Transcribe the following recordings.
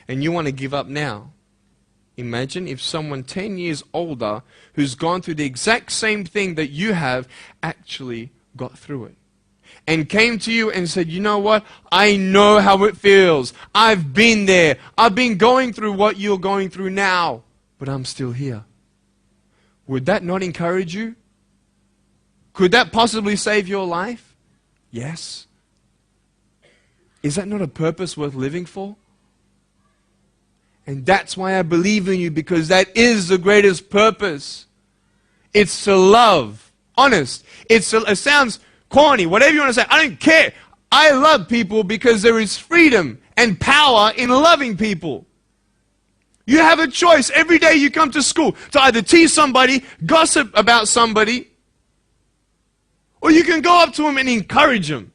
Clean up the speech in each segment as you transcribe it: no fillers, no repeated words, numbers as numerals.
and you want to give up now. Imagine if someone 10 years older who's gone through the exact same thing that you have actually got through it and came to you and said, you know what? I know how it feels. I've been there. I've been going through what you're going through now, but I'm still here. Would that not encourage you? Could that possibly save your life? Yes. Is that not a purpose worth living for? And that's why I believe in you, because that is the greatest purpose. It's to love. Honest. It sounds corny, whatever you want to say. I don't care. I love people because there is freedom and power in loving people. You have a choice every day you come to school to either tease somebody, gossip about somebody, or you can go up to them and encourage them.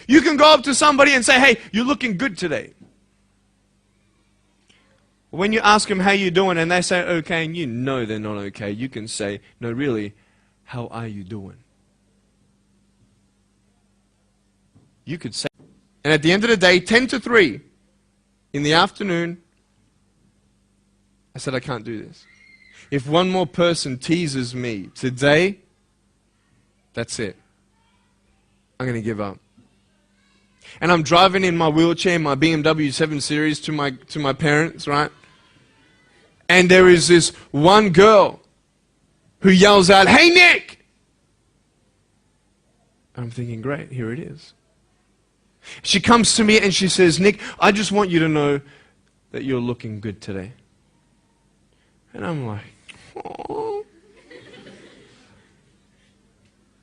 You can go up to somebody and say, hey, you're looking good today. When you ask them how you doing and they say okay and you know they're not okay, you can say, no really, how are you doing? You could say, and at the end of the day, 10 to 3 in the afternoon, I said I can't do this. If one more person teases me today, that's it. I'm going to give up. And I'm driving in my wheelchair, my BMW 7 Series to my parents, right? And there is this one girl who yells out, hey Nick! I'm thinking, great, here it is. She comes to me and she says, Nick, I just want you to know that you're looking good today. And I'm like, oh.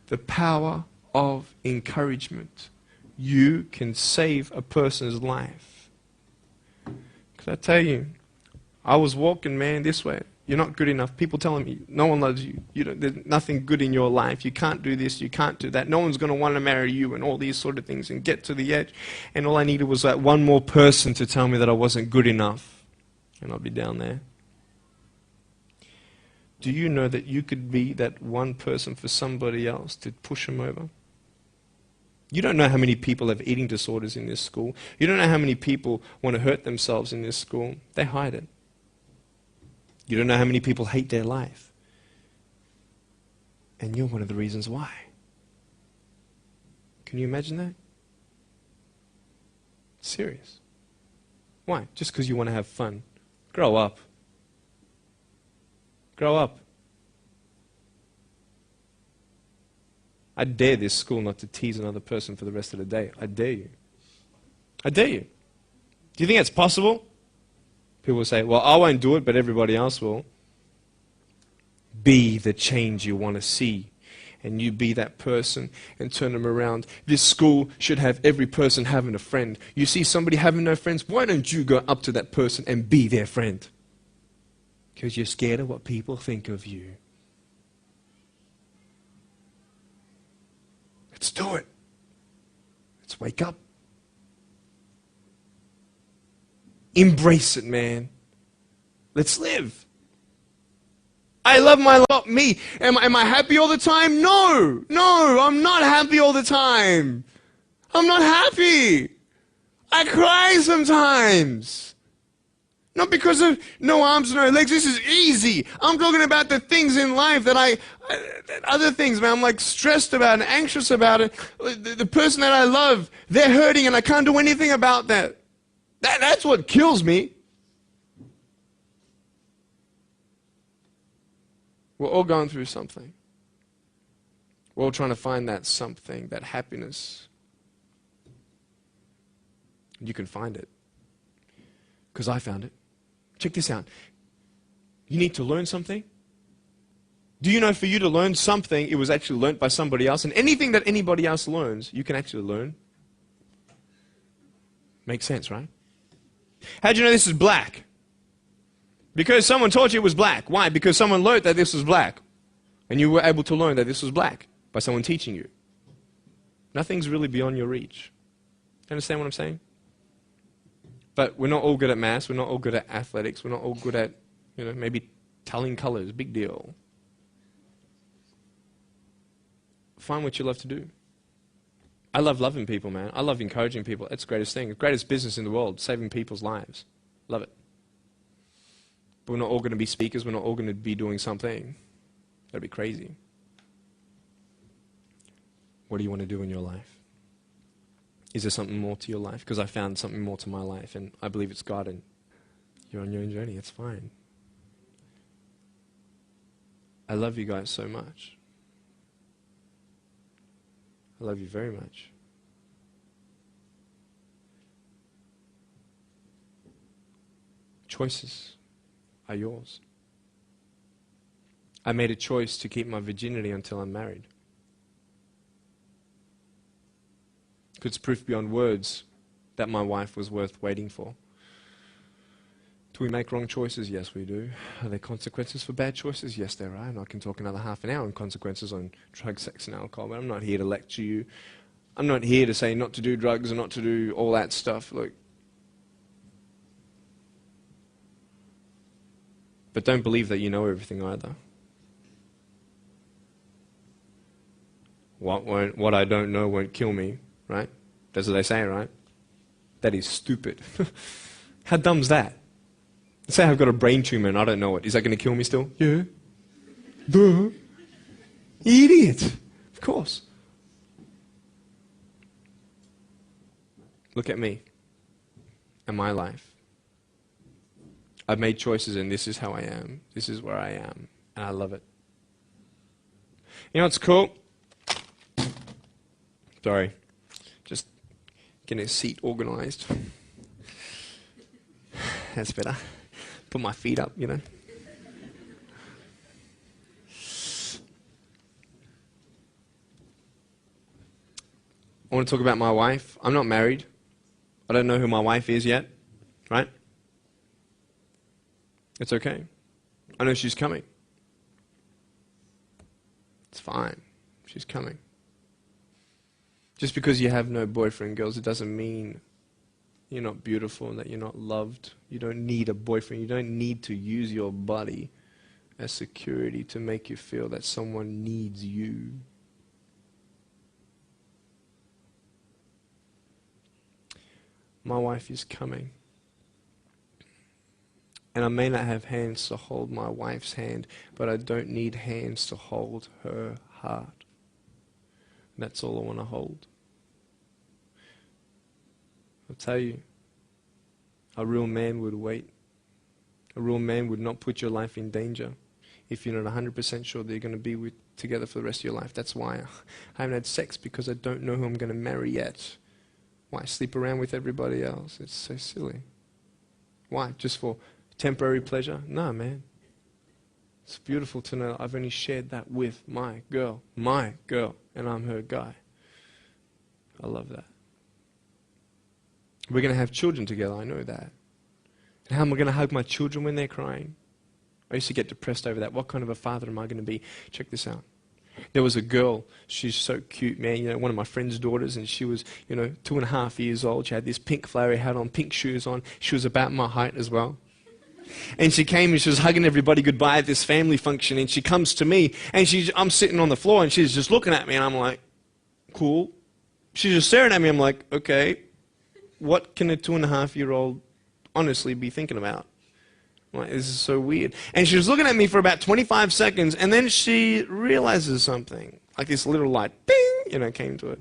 The power of encouragement. You can save a person's life. Because I tell you, I was walking, man, this way. You're not good enough. People telling me, no one loves you. There's nothing good in your life. You can't do this, you can't do that. No one's going to want to marry you and all these sort of things and get to the edge. And all I needed was that one more person to tell me that I wasn't good enough. And I'll be down there. Do you know that you could be that one person for somebody else to push them over? You don't know how many people have eating disorders in this school. You don't know how many people want to hurt themselves in this school. They hide it. You don't know how many people hate their life. And you're one of the reasons why. Can you imagine that? Serious. Why? Just because you want to have fun. Grow up. Grow up. I dare this school not to tease another person for the rest of the day. I dare you. I dare you. Do you think that's possible? People will say, well, I won't do it, but everybody else will. Be the change you want to see. And you be that person and turn them around. This school should have every person having a friend. You see somebody having no friends, why don't you go up to that person and be their friend? Because you're scared of what people think of you. Let's do it. Let's wake up. Embrace it, man. Let's live. I love my life. Me. Am I happy all the time? No. No, I'm not happy all the time. I'm not happy. I cry sometimes. Not because of no arms, no legs. This is easy. I'm talking about the things in life that other things, man, I'm like stressed about and anxious about it. The person that I love, they're hurting and I can't do anything about that. That's what kills me. We're all going through something. We're all trying to find that something, that happiness. You can find it. Because I found it. Check this out. You need to learn something. Do you know for you to learn something, it was actually learned by somebody else? And anything that anybody else learns, you can actually learn. Makes sense, right? How'd you know this is black? Because someone taught you it was black. Why? Because someone learned that this was black. And you were able to learn that this was black by someone teaching you. Nothing's really beyond your reach. Understand what I'm saying? But we're not all good at maths. We're not all good at athletics. We're not all good at, maybe telling colors. Big deal. Find what you love to do. I love loving people, man. I love encouraging people. It's the greatest thing. The greatest business in the world, saving people's lives. Love it. But we're not all going to be speakers. We're not all going to be doing something. That'd be crazy. What do you want to do in your life? Is there something more to your life? Because I found something more to my life, and I believe it's God, and you're on your own journey. It's fine. I love you guys so much. I love you very much. Choices are yours. I made a choice to keep my virginity until I'm married. It's proof beyond words that my wife was worth waiting for. Do we make wrong choices? Yes, we do. Are there consequences for bad choices? Yes, there are. And I can talk another half an hour on consequences on drugs, sex, and alcohol, but I'm not here to lecture you. I'm not here to say not to do drugs and not to do all that stuff. Look. But don't believe that you know everything either. What I don't know won't kill me, right? That's what they say, right? That is stupid. How dumb's that? Let's say I've got a brain tumor and I don't know it. Is that going to kill me still? Yeah. Duh. Idiot. Of course. Look at me and my life. I've made choices and this is how I am. This is where I am. And I love it. You know what's cool? Sorry. Just getting a seat organized. That's better. Put my feet up, you know. I want to talk about my wife. I'm not married. I don't know who my wife is yet, right? It's okay. I know she's coming. It's fine. She's coming. Just because you have no boyfriend, girls, it doesn't mean you're not beautiful and that you're not loved. You don't need a boyfriend. You don't need to use your body as security to make you feel that someone needs you. My wife is coming. And I may not have hands to hold my wife's hand, but I don't need hands to hold her heart. That's all I want to hold. I'll tell you, a real man would wait. A real man would not put your life in danger if you're not 100% sure that you're going to be together for the rest of your life. That's why I haven't had sex, because I don't know who I'm going to marry yet. Why sleep around with everybody else? It's so silly. Why? Just for temporary pleasure? No, man. It's beautiful to know I've only shared that with my girl, and I'm her guy. I love that. We're going to have children together, I know that. And how am I going to hug my children when they're crying? I used to get depressed over that. What kind of a father am I going to be? Check this out. There was a girl, she's so cute, man, you know, one of my friend's daughters, and she was, 2.5 years old. She had this pink flowery hat on, pink shoes on. She was about my height as well. And she came and she was hugging everybody goodbye at this family function, and she comes to me, and I'm sitting on the floor, and she's just looking at me, and I'm like, cool. She's just staring at me, I'm like, okay, what can a 2.5-year-old honestly be thinking about? I'm like, this is so weird. And she was looking at me for about 25 seconds, and then she realizes something. Like this little light, bing, came to it.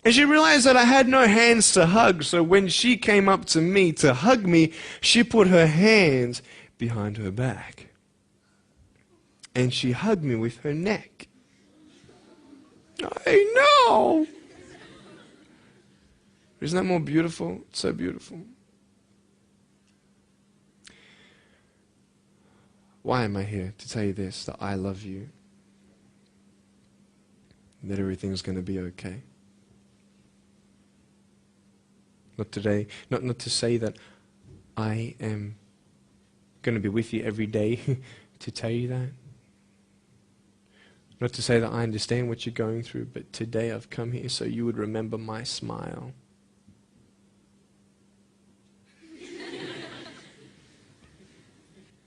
And she realized that I had no hands to hug, so when she came up to me to hug me, she put her hands behind her back. And she hugged me with her neck. I know! Isn't that more beautiful? It's so beautiful. Why am I here? To tell you this, that I love you. That everything's going to be okay. Not today, not to say that I am going to be with you every day to tell you that. Not to say that I understand what you're going through, but today I've come here so you would remember my smile.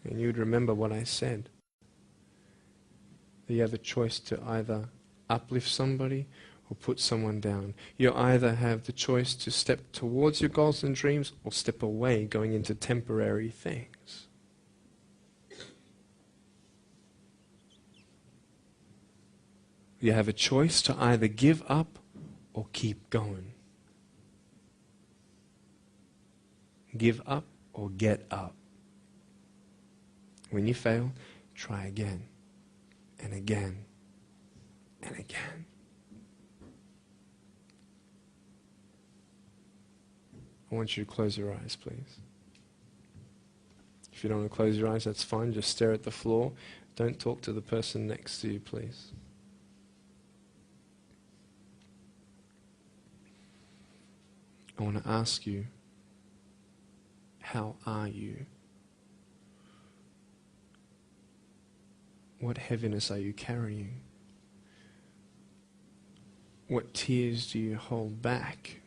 And you would remember what I said. That you have a choice to either uplift somebody or put someone down. You either have the choice to step towards your goals and dreams or step away, going into temporary things. You have a choice to either give up or keep going. Give up or get up. When you fail, try again and again and again. I want you to close your eyes, please. If you don't want to close your eyes, that's fine. Just stare at the floor. Don't talk to the person next to you, please. I want to ask you, how are you? What heaviness are you carrying? What tears do you hold back?